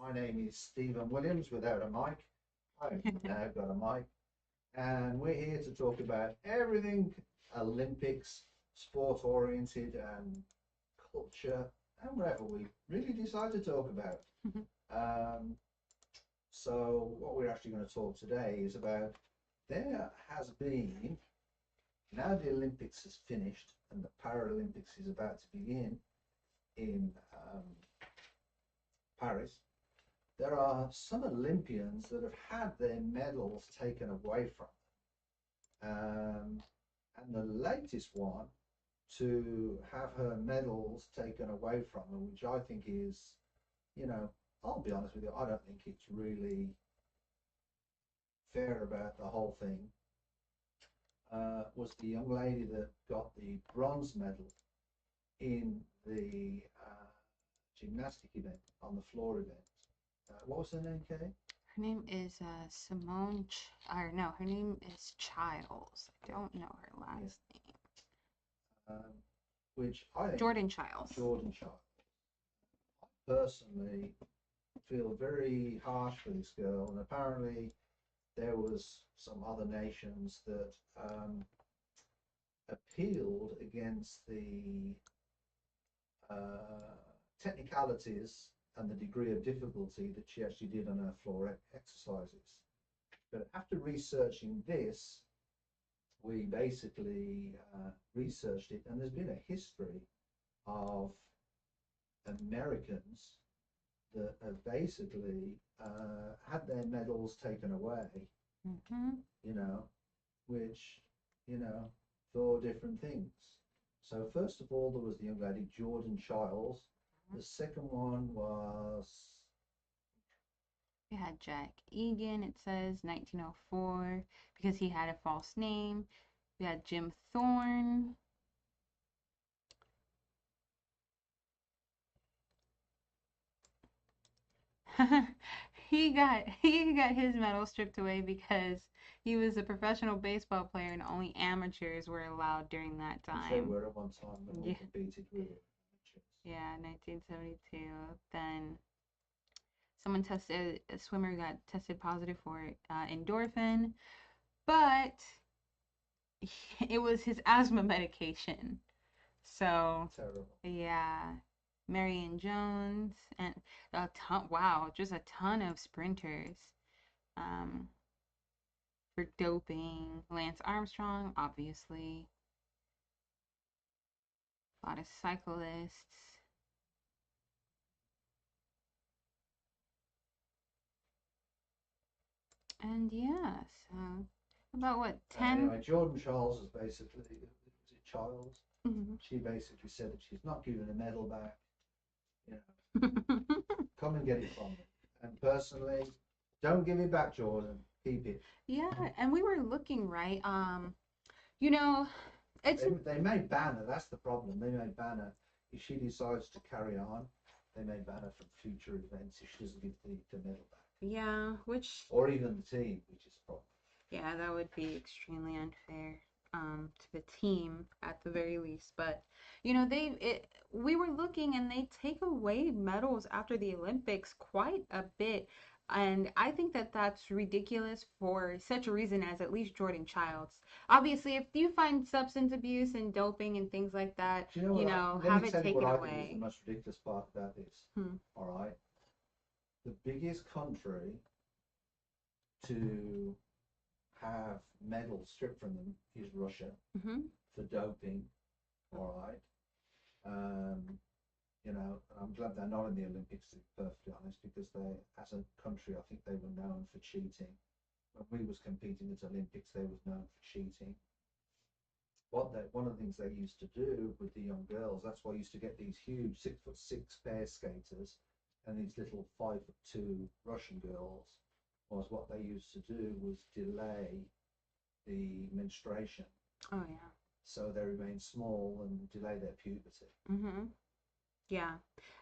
My name is Stephen Williams without a mic. I've now got a mic, and we're here to talk about everything Olympics, sport oriented, and culture, and whatever we really decide to talk about. Um, so, what we're actually going to talk today is about there has been, now the Olympics is finished and the Paralympics is about to begin in Paris. There are some Olympians that have had their medals taken away from them. And the latest one to have her medals taken away from her, which I think is, I'll be honest with you, I don't think it's really fair about the whole thing, was the young lady that got the bronze medal in the gymnastic event, on the floor event. What was her name, Kay? Her name is Simone, her name is Childs. I don't know her last name. Which I think Jordan Childs. Jordan Childs. I personally feel very harsh for this girl, and apparently there was some other nations that appealed against the technicalities and the degree of difficulty that she actually did on her floor exercises. But after researching this, we basically researched it, and there's been a history of Americans that have basically had their medals taken away, which, for different things. So first of all, there was the young lady, Jordan Childs. The second one was... We had Jack Egan, it says, 1904, because he had a false name. We had Jim Thorne. he got his medal stripped away because he was a professional baseball player and only amateurs were allowed during that time. They were at one time when we competed with amateurs. Yeah, 1972. Then a swimmer got tested positive for endorphin, but it was his asthma medication. So terrible. Yeah, Marion Jones and just a ton of sprinters for doping. Lance Armstrong, obviously. A lot of cyclists. And yeah, so about what, 10? Anyway, Jordan Childs is basically, was it Childs? Mm-hmm. She basically said that she's not giving the medal back. Come and get it from me. And personally, don't give it back, Jordan. Keep it. Yeah, and we were looking, right? It's they may ban her. That's the problem. They may ban her if she decides to carry on. They may ban her from future events if she doesn't give the medal back. Yeah, or even the team, which is a problem. Yeah, that would be extremely unfair to the team at the very least. But we were looking, and they take away medals after the Olympics quite a bit. And I think that that's ridiculous for such a reason as at least Jordan Childs. Obviously, if you find substance abuse and doping and things like that, have it taken away. I think is the most ridiculous part about this. All right. The biggest country to have medals stripped from them is Russia for doping. All right. I'm glad they're not in the Olympics, to be perfectly honest, because they, as a country, I think they were known for cheating. When we was competing at Olympics, they was known for cheating. One of the things they used to do with the young girls, that's why I used to get these huge 6'6" pair skaters and these little 5'2" Russian girls, was what they used to do was delay the menstruation. Oh yeah. So they remain small and delay their puberty. Yeah.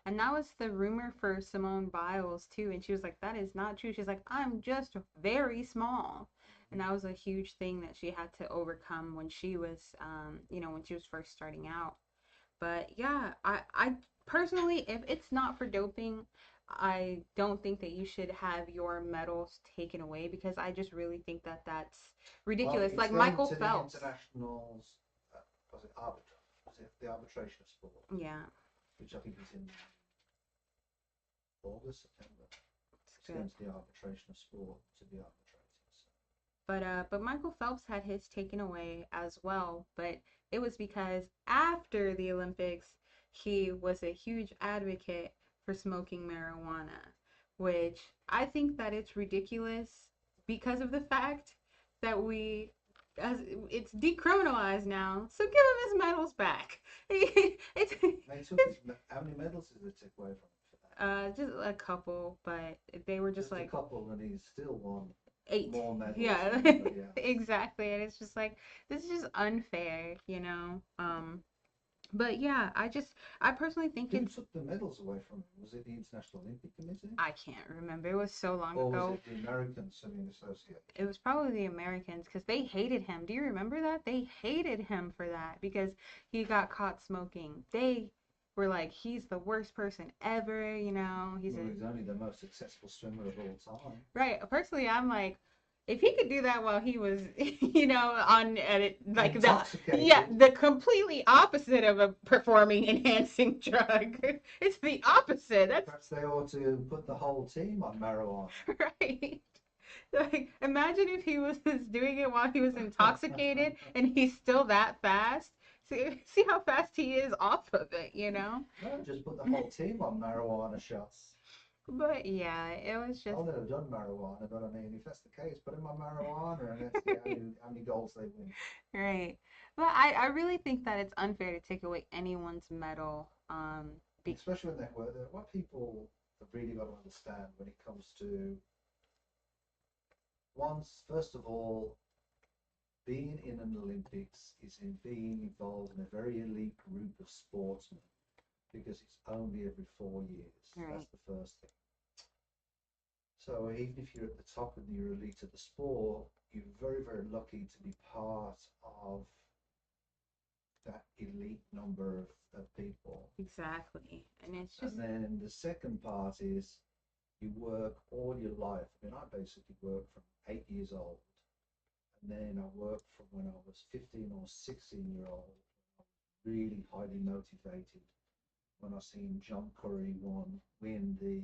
And that was the rumor for Simone Biles too. And she was like, that is not true. She's like, I'm just very small. And that was a huge thing that she had to overcome when she was, when she was first starting out. But yeah, I personally, if it's not for doping, I don't think that you should have your medals taken away because I just really think that that's Well, ridiculous. it's Like going Michael to the Phelps. internationals. Was it Was it the arbitration of sport? Yeah, Which I think is in August, September. it's It's good. going to the arbitration of sport to be arbitrated. So. But Michael Phelps had his taken away as well, but it was because after the Olympics, he was a huge advocate for smoking marijuana, which I think that it's ridiculous because of the fact that we as it's decriminalized now. So give him his medals back. it's They took his, how many medals did they take away from him for that? just a couple, but they were just Just a like couple, and he's still won 8. more medals Yeah, than anybody else. exactly. And it's just like this is just unfair, you know. But yeah, I personally think Who it's took the medals away from him? Was it the International Olympic Committee? I can't remember. It was so long Or was ago. it the American Swimming Association? It was probably the Americans because they hated him. Do you remember that? They hated him for that because he got caught smoking. They were like, he's the worst person ever, you know. Well, he's only the most successful swimmer of all time. Right. Personally, I'm like, if he could do that while he was, you know, on edit, like Intoxicated. the completely opposite of a performing enhancing drug. It's the opposite. That's Perhaps they ought to put the whole team on marijuana. right. Like, imagine if he was doing it while he was intoxicated and he's still that fast. See how fast he is off of it, you know? No, just put the whole team on marijuana shots. But yeah, it was just I've never done marijuana, but I mean, if that's the case, put them on marijuana and let's see how many goals they win. right. But I really think that it's unfair to take away anyone's medal. Especially when they were there. What people have really got to understand when it comes to first of all, being in an Olympics is in being involved in a very elite group of sportsmen because it's only every 4 years. Right. That's the first thing. So even if you're at the top and you're elite of the sport, you're very, very lucky to be part of that elite number of people. Exactly. And it's just And then the second part is you work all your life. I mean, I basically worked from 8 years old. And then I worked from when I was 15 or 16-year-old. Really highly motivated when I seen John Curry win the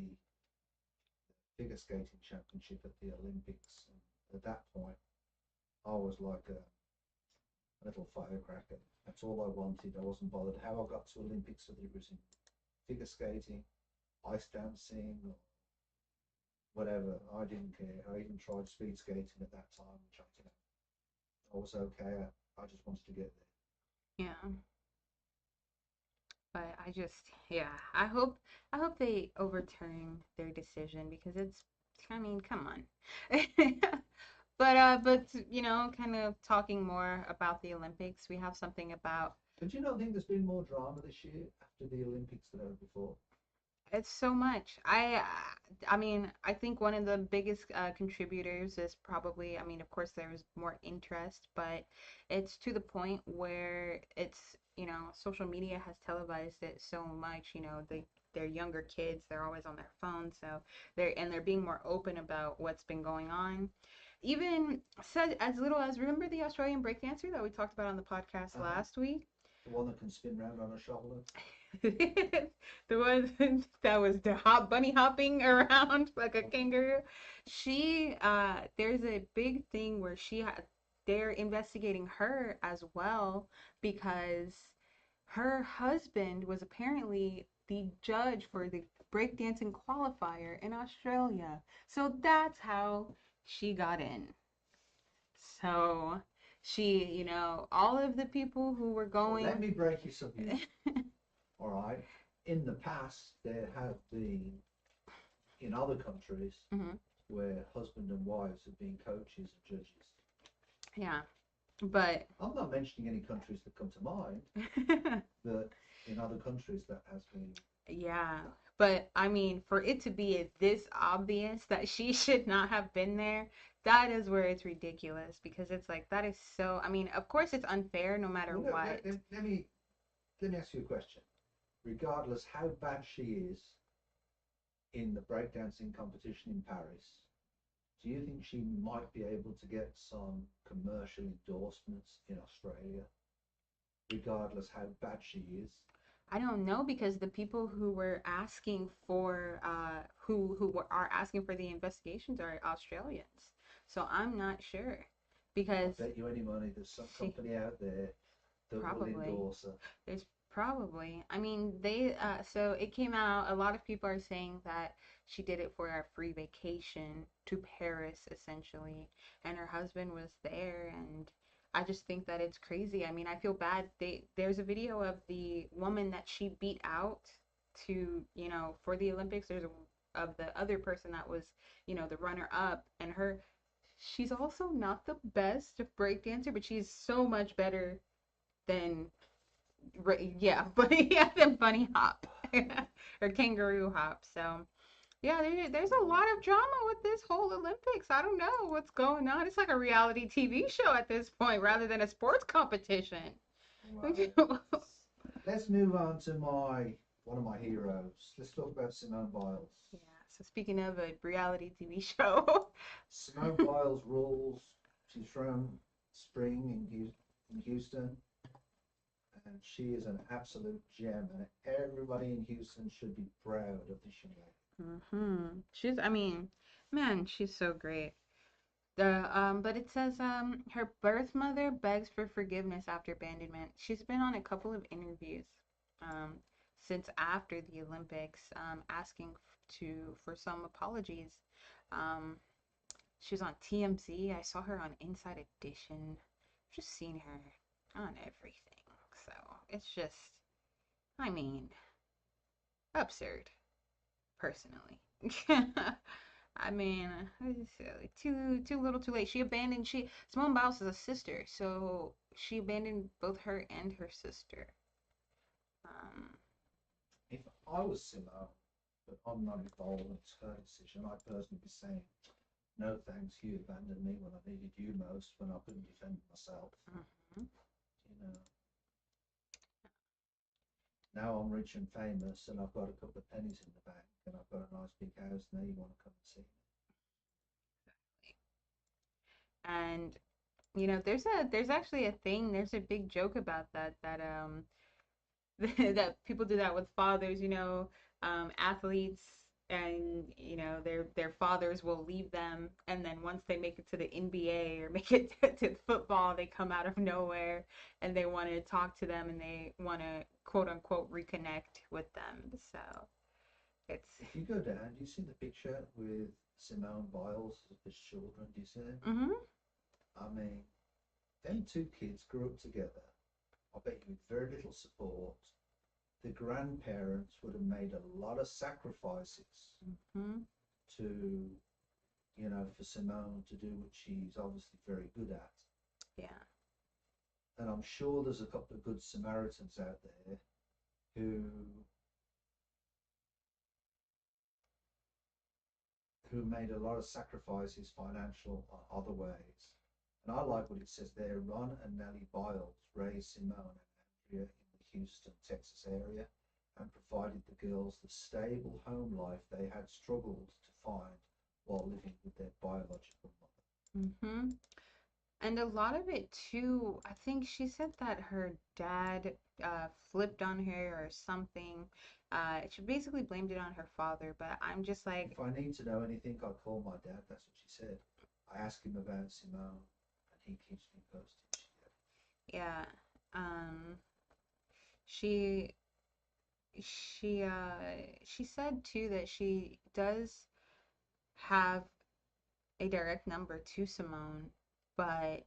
figure skating championship at the Olympics. And at that point, I was like a little firecracker. That's all I wanted. I wasn't bothered how I got to Olympics, whether it was in figure skating, ice dancing, or whatever. I didn't care. I even tried speed skating at that time, which I was okay. I just wanted to get there. yeah. But yeah, I hope they overturn their decision because I mean, come on. But you know, kind of talking more about the Olympics, we have something about But you don't think there's been more drama this year after the Olympics than ever before? it's so much. I mean, I think one of the biggest contributors is probably, I mean, of course there was more interest, but it's to the point where it's, you know, social media has televised it so much, you know, they're younger kids, they're always on their phones, so they're being more open about what's been going on. Even said as little as remember the Australian breakdancer that we talked about on the podcast last week? The one that can spin round on her shoulder? The one that was bunny hopping around like a kangaroo. She there's a big thing where they're investigating her as well because her husband was apparently the judge for the breakdancing qualifier in Australia. So that's how she got in. So she, you know, all of the people who were going. Let me break you some news. All right. In the past, there have been in other countries where husband and wives have been coaches and judges. Yeah, but I'm not mentioning any countries that come to mind, but in other countries that has been. Yeah, but I mean, for it to be this obvious that she should not have been there, that is where it's ridiculous because it's like that is so. I mean, of course, it's unfair no matter Well, what. let me ask you a question. Regardless how bad she is, in the breakdancing competition in Paris, do you think she might be able to get some commercial endorsements in Australia, regardless how bad she is? I don't know because the people who were asking for are asking for the investigations are Australians. So I'm not sure I because bet you any money there's some she company out there that will probably endorse her. there's probably I mean they so it came out a lot of people are saying that she did it for a free vacation to Paris essentially and her husband was there and I just think that it's crazy. I mean, I feel bad. There's a video of the woman that she beat out to, for the Olympics. There's of the other person that was, the runner up and she's also not the best break dancer, but she's so much better than yeah, but yeah, than bunny hop or kangaroo hop. So yeah, there's a lot of drama with this whole Olympics. I don't know what's going on. It's like a reality TV show at this point rather than a sports competition. Well, let's move on to one of my heroes. Let's talk about Simone Biles. Yeah, so speaking of a reality TV show, Simone Biles rules. She's from Spring in Houston, and she is an absolute gem. And everybody in Houston should be proud of this young lady. I mean, man, she's so great. But it says her birth mother begs for forgiveness after abandonment. She's been on a couple of interviews um since after the Olympics, asking for some apologies. Um, she was on TMZ. I saw her on Inside Edition. I've just seen her on everything. So it's just, I mean, absurd, personally. I mean, too little, too late. Simone Biles is a sister, so she abandoned both her and her sister. Um, If I was Simone, but I'm not involved and it's her decision, I'd personally be saying, no thanks, you abandoned me when I needed you most, when I couldn't defend myself. mhm. You know, now I'm rich and famous and I've got a couple of pennies in the bank and I've got a nice big house. Now you want to come and see me? And there's actually a thing. There's a big joke about that that people do that with fathers. Athletes and their fathers will leave them, and then once they make it to the NBA or make it to football, they come out of nowhere and they want to talk to them and they want to quote unquote reconnect with them. So it's If you go down, do you see the picture with Simone Biles as children? Do you see them? hmm I mean, them two kids grew up together. I bet you with very little support. The grandparents would have made a lot of sacrifices hmm to, for Simone to do what she's obviously very good at. yeah. And I'm sure there's a couple of good Samaritans out there who made a lot of sacrifices, financial or other ways. And I like what it says there. Ron and Nellie Biles raised Simone and Andrea in the Houston, Texas area and provided the girls the stable home life they had struggled to find while living with their biological mother. hmm And a lot of it too, I think she said that her dad flipped on her or something. She basically blamed it on her father, but I'm just like, If I need to know anything, I call my dad. That's what she said. I ask him about Simone, and he keeps me posted. yeah. Um, she she said too that she does have a direct number to Simone, but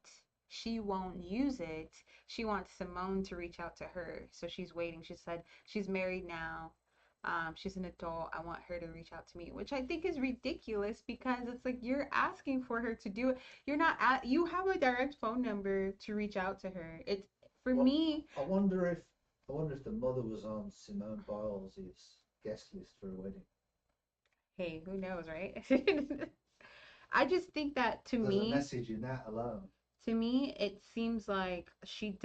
she won't use it. She wants Simone to reach out to her. So she's waiting. She said she's married now. She's an adult. I want her to reach out to me, which I think is ridiculous because it's like you're asking for her to do it. You have a direct phone number to reach out to her. It's for Well, me. I wonder if the mother was on Simone Biles' guest list for a wedding. Hey, who knows, right? I just think that There's a message in that alone. to me it seems like she's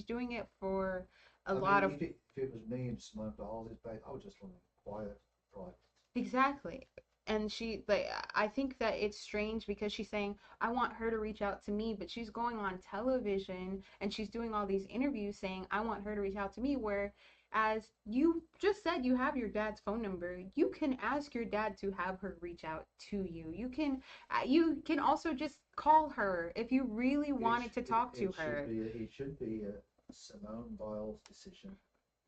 doing it for a lot of if it was me and Simone Biles' babe, I would just want to be quiet. private. Exactly. And she, like, I think that it's strange because she's saying, I want her to reach out to me, but she's going on television and she's doing all these interviews saying, I want her to reach out to me. Whereas you just said you have your dad's phone number, you can ask your dad to have her reach out to you. You can also just call her if you really wanted to talk to her. It should be a Simone Biles decision.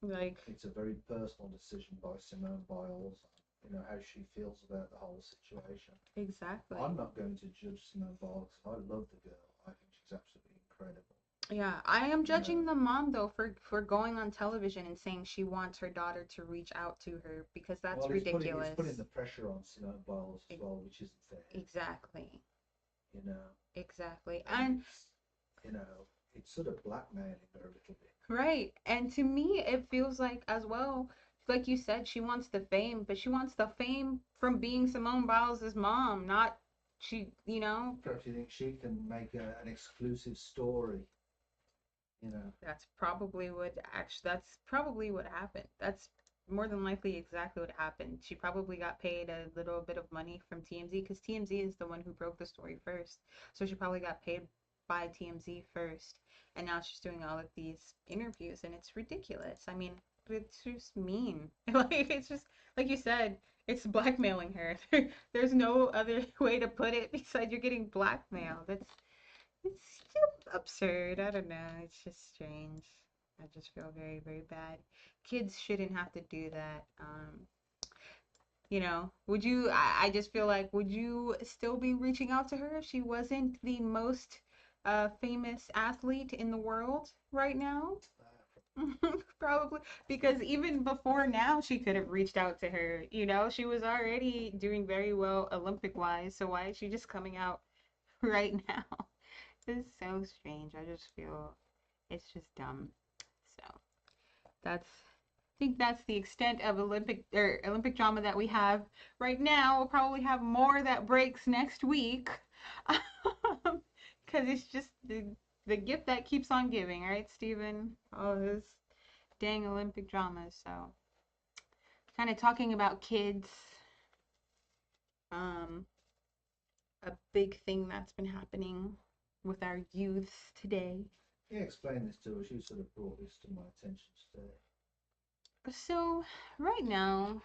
Like, it's a very personal decision by Simone Biles. You know how she feels about the whole situation. exactly. I'm not going to judge Simone Biles. I love the girl. I think she's absolutely incredible. Yeah, I am judging the mom though for going on television and saying she wants her daughter to reach out to her because that's ridiculous. It's putting the pressure on Simone Biles as well, which isn't fair. Exactly. You know. Exactly. And you know, it's sort of blackmailing her a little bit. right. And to me, it feels like as well, like you said, she wants the fame, but she wants the fame from being Simone Biles' mom, not you know. Perhaps you think she can make an exclusive story. You know. That's probably what happened. That's more than likely exactly what happened. She probably got paid a little bit of money from TMZ because TMZ is the one who broke the story first. So she probably got paid by TMZ first. And now she's doing all of these interviews and it's ridiculous. I mean, it's just mean. Like, it's just, like you said, it's blackmailing her. There's no other way to put it besides you're getting blackmailed. It's still absurd. I don't know. It's just strange. I just feel very, very bad. Kids shouldn't have to do that. You know, I just feel like, would you still be reaching out to her if she wasn't the most famous athlete in the world right now? Probably, because even before now, she could have reached out to her. You know, she was already doing very well Olympic wise, so why is she just coming out right now? It's so strange. I just feel it's just dumb. So I think that's the extent of Olympic drama that we have right now. We'll probably have more that breaks next week. Because it's just the gift that keeps on giving, right, Stephen? All this dang Olympic drama. So kind of talking about kids. A big thing that's been happening with our youths today. Yeah, explain this to us. You sort of brought this to my attention today. So right now,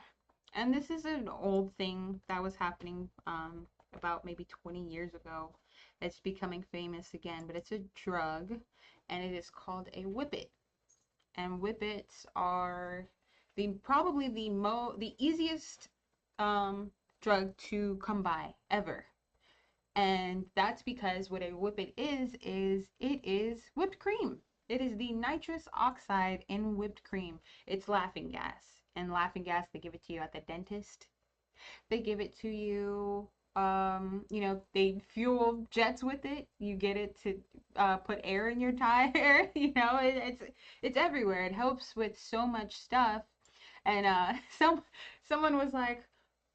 and this is an old thing that was happening about maybe 20 years ago. It's becoming famous again, but it's a drug, and it is called a whippet. And whippets are probably the easiest drug to come by ever. And that's because what a whippet is it is whipped cream. It is the nitrous oxide in whipped cream. It's laughing gas. And laughing gas, they give it to you at the dentist. They give it to you, you know, they fuel jets with it. You get it to put air in your tire. You know, it's everywhere. It helps with so much stuff. And someone was like,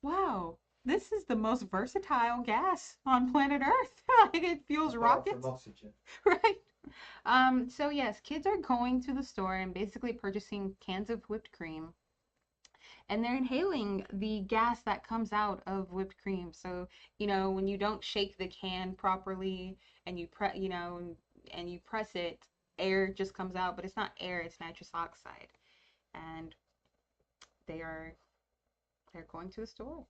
wow, this is the most versatile gas on planet Earth. Like, it fuels rockets. From oxygen. Right. So yes, kids are going to the store and basically purchasing cans of whipped cream. And they're inhaling the gas that comes out of whipped cream. So, you know, when you don't shake the can properly and you and you press it, air just comes out, but it's not air, it's nitrous oxide. And they're going to the store.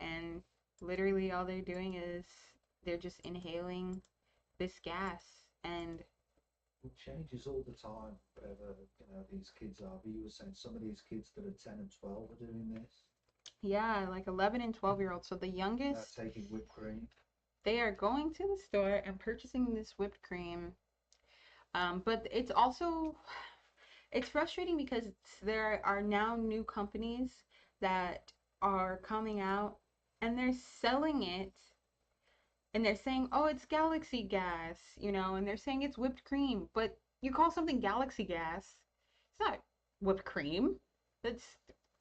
And literally all they're doing is they're just inhaling this gas, and it changes all the time. Whatever, you know, these kids are. But you were saying some of these kids that are 10 and 12 are doing this. Yeah, like 11 and 12-year-olds. So the youngest, taking whipped cream. They are going to the store and purchasing this whipped cream. But it's also, it's frustrating because there are now new companies that are coming out and they're selling it and they're saying, oh, it's galaxy gas, you know, and they're saying it's whipped cream, but you call something galaxy gas, it's not whipped cream. That's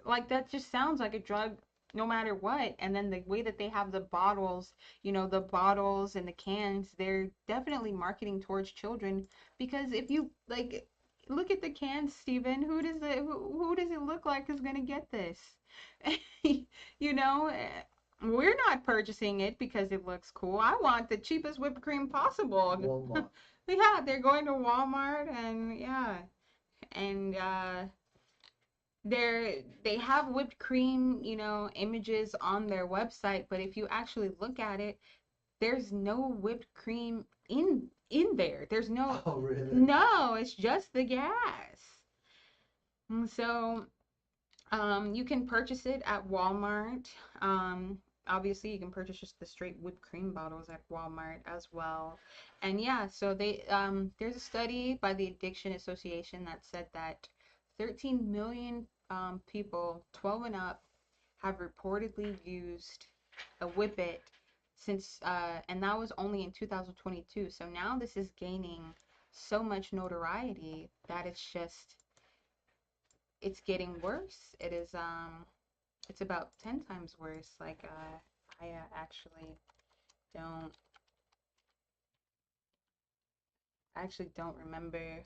like, that just sounds like a drug no matter what. And then the way that they have the bottles, you know, the bottles and the cans, they're definitely marketing towards children, because if you like, look at the cans, Steven. Who does it look like is gonna get this? You know, we're not purchasing it because it looks cool. I want the cheapest whipped cream possible. Walmart. Yeah, they're going to Walmart and yeah, and they have whipped cream, images on their website, but if you actually look at it, there's no whipped cream in there. There's no Oh, really? no, it's just the gas. So, you can purchase it at Walmart. Obviously, you can purchase just the straight whipped cream bottles at Walmart as well. And yeah, so there's a study by the Addiction Association that said that 13 million people 12 and up have reportedly used a Whippet since, and that was only in 2022. So now this is gaining so much notoriety that it's getting worse. It's about 10 times worse. Like, I don't, I actually don't remember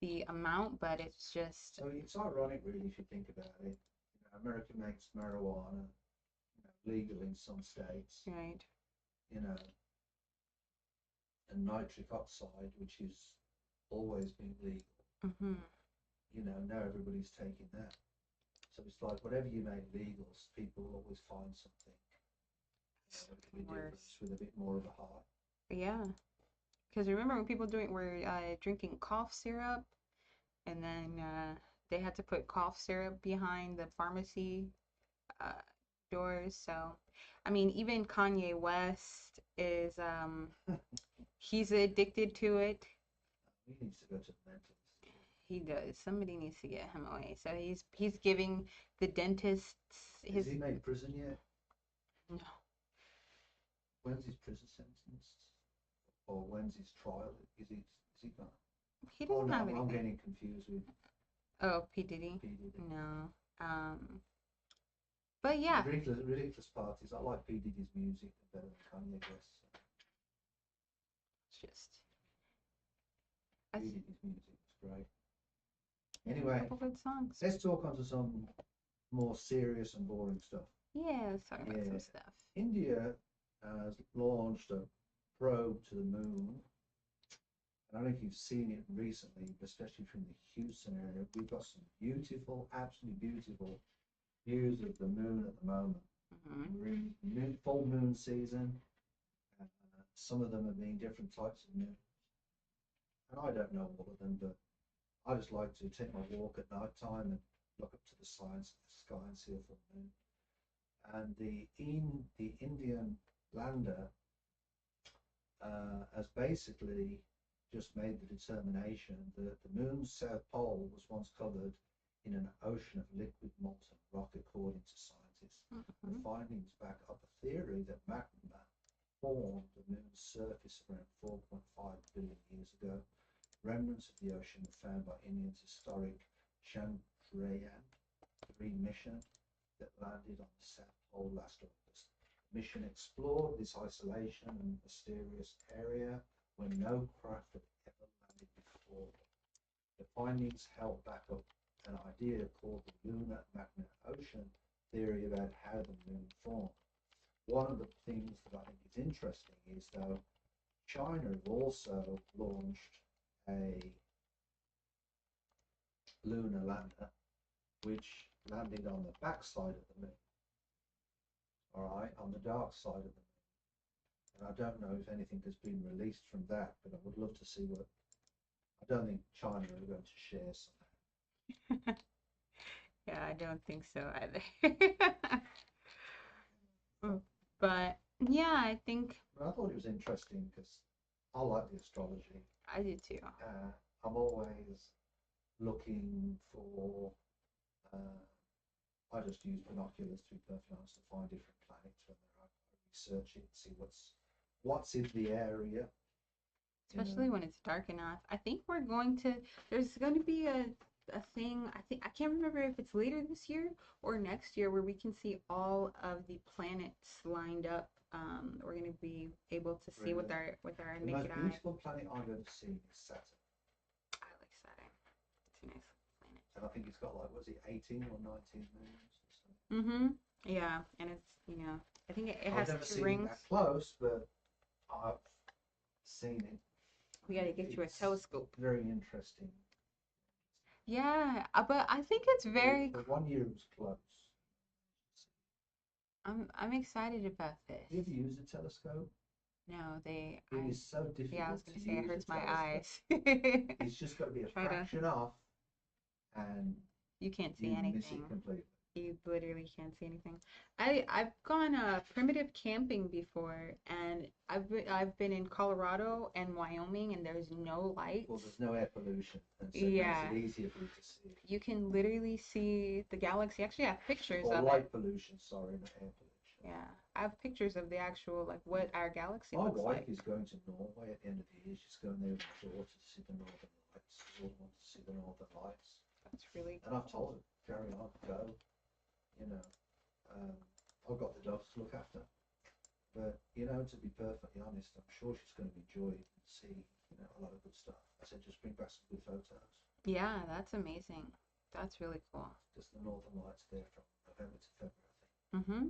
the amount, but it's just, So it's ironic, really, if you think about it. America makes marijuana legal in some states, right. and nitric oxide, which is always been legal. Mm-hmm. Now everybody's taking that. So it's like whatever you make legal, people always find something that can be different with a bit more of a high. Yeah, because remember when people were drinking cough syrup, and then they had to put cough syrup behind the pharmacy uh, doors. So, I mean, even Kanye West is he's addicted to it. He needs to go to the mental. He does. Somebody needs to get him away. So he's giving the dentists his. Has he made prison yet? No. When's his prison sentence? Or when's his trial? Is he gone? He doesn't have anything. I'm getting confused with. Oh, P. Diddy? P. Diddy. No. But yeah. Ridiculous parties. I like P. Diddy's music better than Kanye West. It's just. P. Diddy's music is great. Anyway, couple good songs. Let's talk on to some more serious and boring stuff. Yeah, let's talk about some stuff. India has launched a probe to the moon. I don't know if you've seen it recently, especially from the Houston area. We've got some beautiful, absolutely beautiful views of the moon at the moment. Mm-hmm. We're in full moon season. Some of them have been different types of moons. And I don't know all of them, but I just like to take my walk at night time and look up to the sky and see a full moon. And the Indian lander has basically just made the determination that the moon's south pole was once covered in an ocean of liquid molten rock, according to scientists. Mm-hmm. The findings back up a theory that magma formed the moon's surface around 4.5 billion years ago. Remnants of the ocean were found by India's historic Chandrayaan-3 mission that landed on the South Pole last August. The mission explored this isolation and mysterious area where no craft had ever landed before. The findings held back up an idea called the lunar magnet ocean theory about how the moon formed. One of the things that I think is interesting is, though, China have also launched a lunar lander which landed on the backside of the moon, all right, on the dark side of the moon. And I don't know if anything has been released from that, but I would love to see what. I don't think China are going to share something. Yeah, I don't think so either. But yeah, I think. But I thought it was interesting because I like the astrology. I do too. I'm always looking for. I just use binoculars, to be perfectly honest, to find different planets when I research it, see what's in the area. Especially when it's dark enough. I think there's going to be a thing, I can't remember if it's later this year or next year, where we can see all of the planets lined up. We're going to be able to see with our naked eye. The most beautiful planet I've ever seen is Saturn. I like Saturn. too nice planet. And I think it's got like, was it 18 or 19 moons or something? Mm-hmm. Yeah, and it's, I think it has I've never two seen rings. it that close, but I've seen it. We got to get you a It's telescope. very interesting. Yeah, but I think it's very. The 1 year was close. I'm excited about this. Have you ever used a telescope? No, It is so difficult. Yeah, I was gonna say it use hurts a my telescope. eyes. It's just got to be a Try to- fraction off, and You can't see you miss anything. it completely. You literally can't see anything. I've gone primitive camping before, and I've been in Colorado and Wyoming, and there's no lights. Well, there's no air pollution, and so Yeah. it makes it easier for you to see. You can literally see the galaxy. Actually, I have pictures Or of light it. pollution, sorry, not air pollution. Yeah, I have pictures of the actual what our galaxy My looks wife like. is going to Norway at the end of the year. She's going there with her daughter to see the northern lights. She all wants to see the northern lights. That's really And I've told her, carry on, go. I've got the dogs to look after. But, to be perfectly honest, I'm sure she's going to enjoy it and see, a lot of good stuff. I said, just bring back some good photos. Yeah, that's amazing. That's really cool. Just the northern lights there from November to February, I think. Mm-hmm.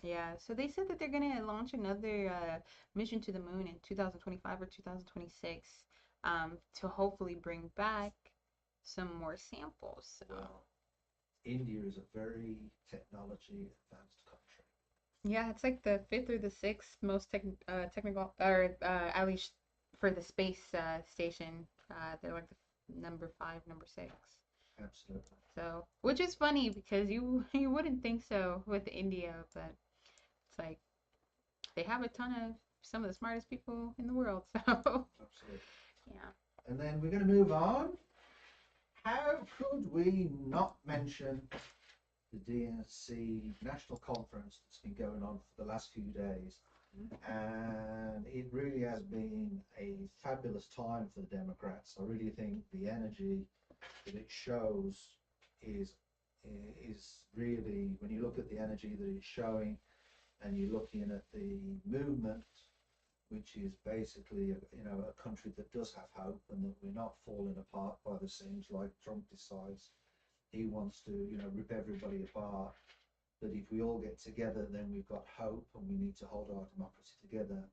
Yeah, so they said that they're gonna launch another mission to the moon in 2025 or 2026, to hopefully bring back some more samples. So. Well, India is a very technology advanced country. Yeah, it's like the fifth or the sixth most technical, or at least for the space station. They're like the number five, number six. Absolutely. So, which is funny because you wouldn't think so with India, but it's like they have a ton of some of the smartest people in the world. So, Absolutely. yeah. And then we're going to move on. How could we not mention the DNC National Conference that's been going on for the last few days? And it really has been a fabulous time for the Democrats. I really think the energy that it shows is really, when you look at the energy that it's showing and you're looking at the movement, which is basically a country that does have hope and that we're not falling apart by the seams like Trump decides he wants to rip everybody apart. That if we all get together, then we've got hope and we need to hold our democracy together.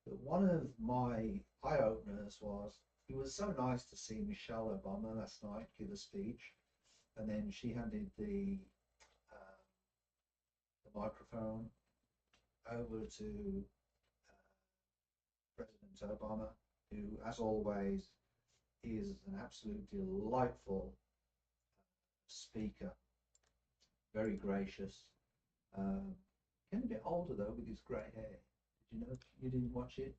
But one of my eye-openers was, it was so nice to see Michelle Obama last night give a speech, and then she handed the microphone over to President Obama, who, as always, is an absolute delightful speaker, very gracious. Getting a bit older though with his grey hair. Did you know? You didn't watch it?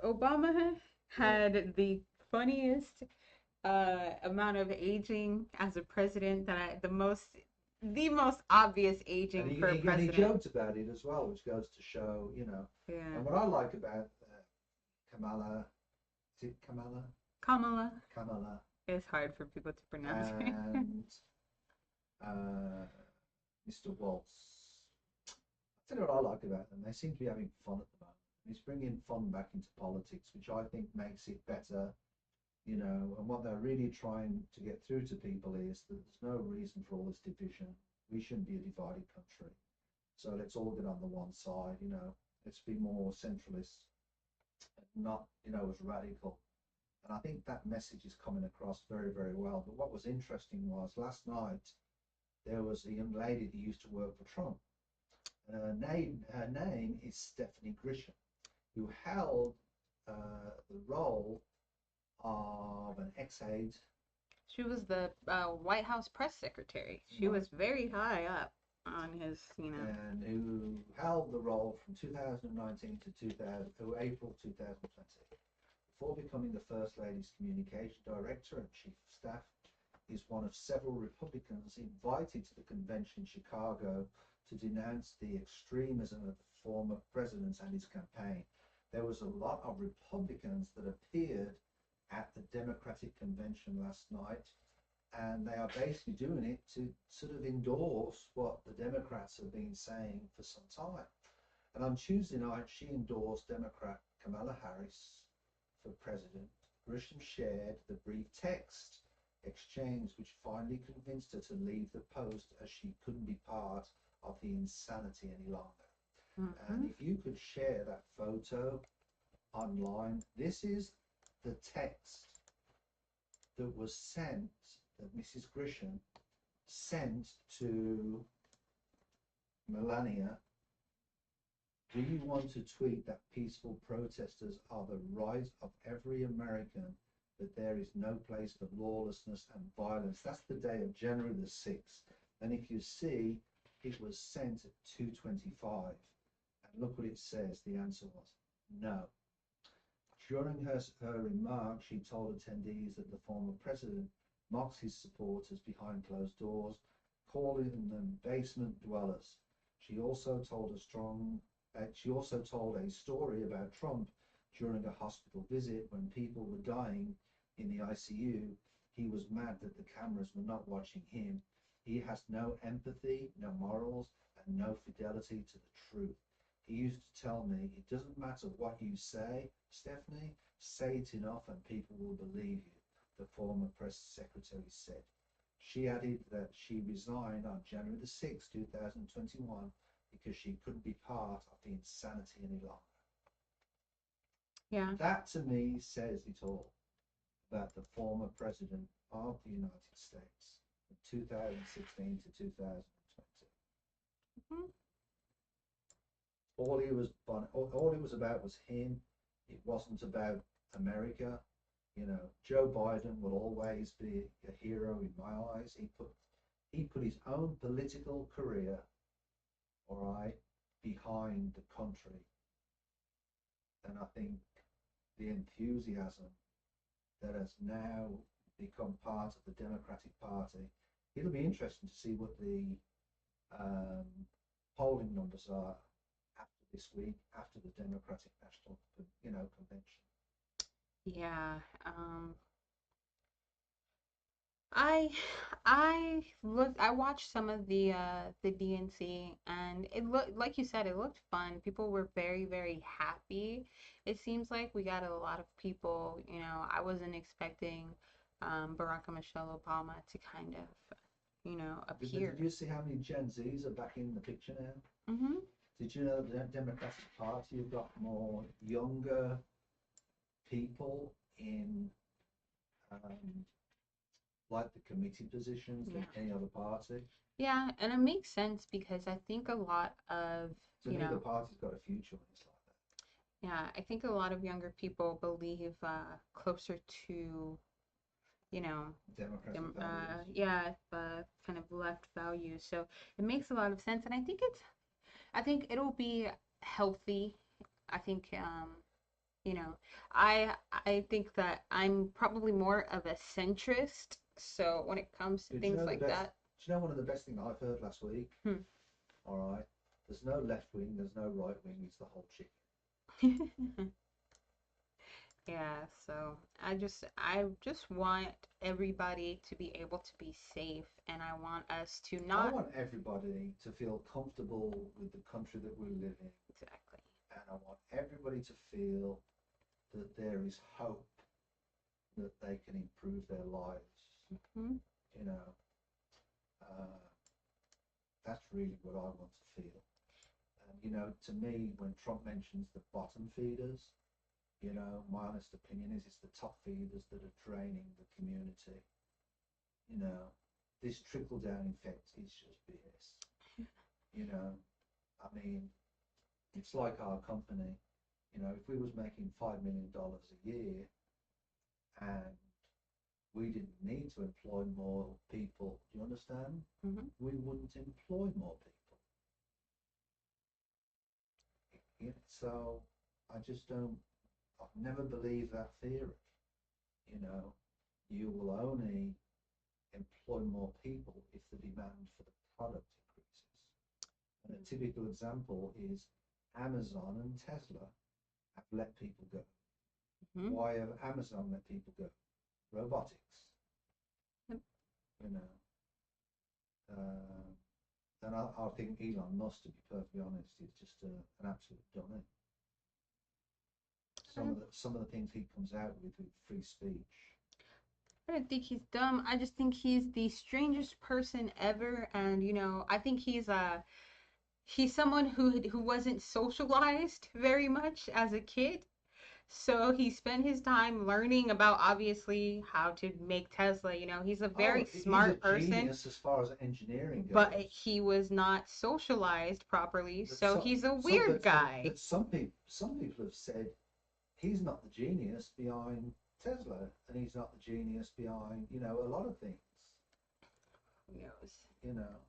Obama had the funniest amount of aging as a president the most obvious aging for a president. And he joked about it as well, which goes to show, Yeah. And what I like about Kamala, is it Kamala? Kamala. It's hard for people to pronounce. And Mr. Waltz. I tell you what I like about them. They seem to be having fun at the moment. He's bringing fun back into politics, which I think makes it better. And what they're really trying to get through to people is that there's no reason for all this division. We shouldn't be a divided country. So let's all get on the one side, let's be more centralist, not, as radical. And I think that message is coming across very, very well. But what was interesting was last night, there was a young lady that used to work for Trump. Her name is Stephanie Grisham, who held the role of an ex-aide. She was the White House press secretary. She was very high up on his, And who held the role from 2019 to April 2020. Before becoming the First Lady's communication director and chief of staff, is one of several Republicans invited to the convention in Chicago to denounce the extremism of the former president and his campaign. There was a lot of Republicans that appeared at the Democratic convention last night, and they are basically doing it to sort of endorse what the Democrats have been saying for some time. And on Tuesday night, she endorsed Democrat Kamala Harris for president, Grisham shared the brief text exchange which finally convinced her to leave the post as she couldn't be part of the insanity any longer. And if you could share that photo online, this is the text that was sent, that Mrs. Grisham sent to Melania. Do you want to tweet that peaceful protesters are the right of every American, that there is no place for lawlessness and violence? That's the day of January the 6th. And if you see, it was sent at 2:25. And look what it says. The answer was no. During her remarks, she told attendees that the former president mocks his supporters behind closed doors, calling them basement dwellers. She also told a story about Trump during a hospital visit when people were dying in the ICU. He was mad that the cameras were not watching him. He has no empathy, no morals, and no fidelity to the truth. He used to tell me, it doesn't matter what you say, Stephanie, say it enough and people will believe you, the former press secretary said. She added that she resigned on January the 6th, 2021, because she couldn't be part of the insanity any longer. Yeah. That to me says it all about the former president of the United States from 2016 to 2020. All he was about was him. It wasn't about America. You know, Joe Biden will always be a hero in my eyes. He put his own political career, all right, behind the country. And I think the enthusiasm that has now become part of the Democratic Party, it'll be interesting to see what the polling numbers are after this week, after the Democratic National, Convention. Yeah. I watched some of the DNC, and it looked, like you said, it looked fun. People were very, very happy. It seems like we got a lot of people, I wasn't expecting Barack and Michelle Obama to kind of, appear. Did you see how many Gen Zs are back in the picture now? Mm-hmm. Did you know the Democratic Party have got more younger people in like the committee positions than any other party? Yeah, and it makes sense because I think a lot of, To me, the party's got a future when it's like that. Yeah, I think a lot of younger people believe closer to, Democratic values. kind of left values. So it makes a lot of sense, and I think it'll be healthy. I think, I think that I'm probably more of a centrist. So when it comes to things like that. Do you know one of the best things I've heard last week? All right. There's no left wing, there's no right wing, it's the whole chicken. Yeah, so I just want everybody to be able to be safe, and I want us to not. I want everybody to feel comfortable with the country that we live in. Exactly. And I want everybody to feel that there is hope, that they can improve their lives. Mm-hmm. That's really what I want to feel. And to me, when Trump mentions the bottom feeders, my honest opinion is it's the top feeders that are draining the community. This trickle down effect is just BS. I mean, it's like our company. If we was making $5 million a year and we didn't need to employ more people, do you understand? Mm-hmm. We wouldn't employ more people. So I just don't. I've never believed that theory. You will only employ more people if the demand for the product increases. And a typical example is Amazon and Tesla have let people go. Mm-hmm. Why have Amazon let people go? Robotics. Yep. And I think Elon Musk, to be perfectly honest, is just an absolute dummy. some of the things he comes out with free speech. I don't think he's dumb. I just think he's the strangest person ever, and I think he's someone who wasn't socialized very much as a kid. So he spent his time learning about obviously how to make Tesla. He's a very smart He's a person, genius as far as engineering goes. but he was not socialized properly, But so he's a weird guy. But some people have said he's not the genius behind Tesla, and he's not the genius behind a lot of things. Who knows?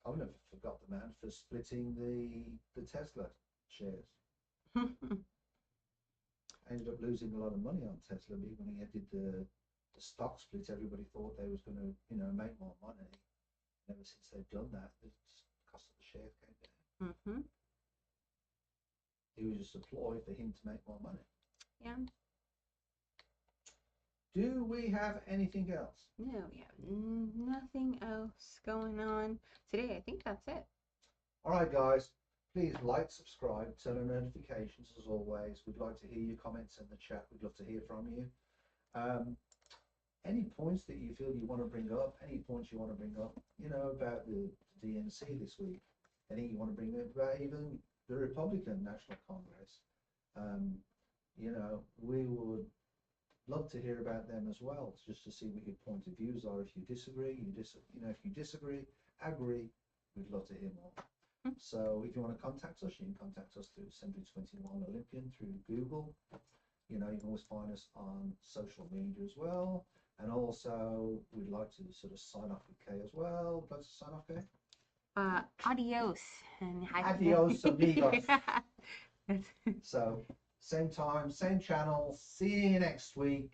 I've never forgot the man for splitting the Tesla shares. I ended up losing a lot of money on Tesla when he did the stock split. Everybody thought they was going to make more money. Ever since they've done that, the cost of the shares came down. Mm-hmm. It was just a ploy for him to make more money. Yeah. Do we have anything else? No, we have nothing else going on today. I think that's it. All right, guys. Please like, subscribe, turn on notifications as always. We'd like to hear your comments in the chat. We'd love to hear from you. Any points that you feel you want to bring up, any points you want to bring up, about the DNC this week, anything you want to bring up about even the Republican National Congress, we would love to hear about them as well, just to see what your point of views are. If you disagree, if you disagree, agree, we'd love to hear more. So if you want to contact us, you can contact us through Assembly 21 Olympian through Google. You can always find us on social media as well. And also, we'd like to sort of sign off with Kay as well. Would you like to sign off, Kay? Adios. And Adios, amigos. So, same time, same channel. See you next week.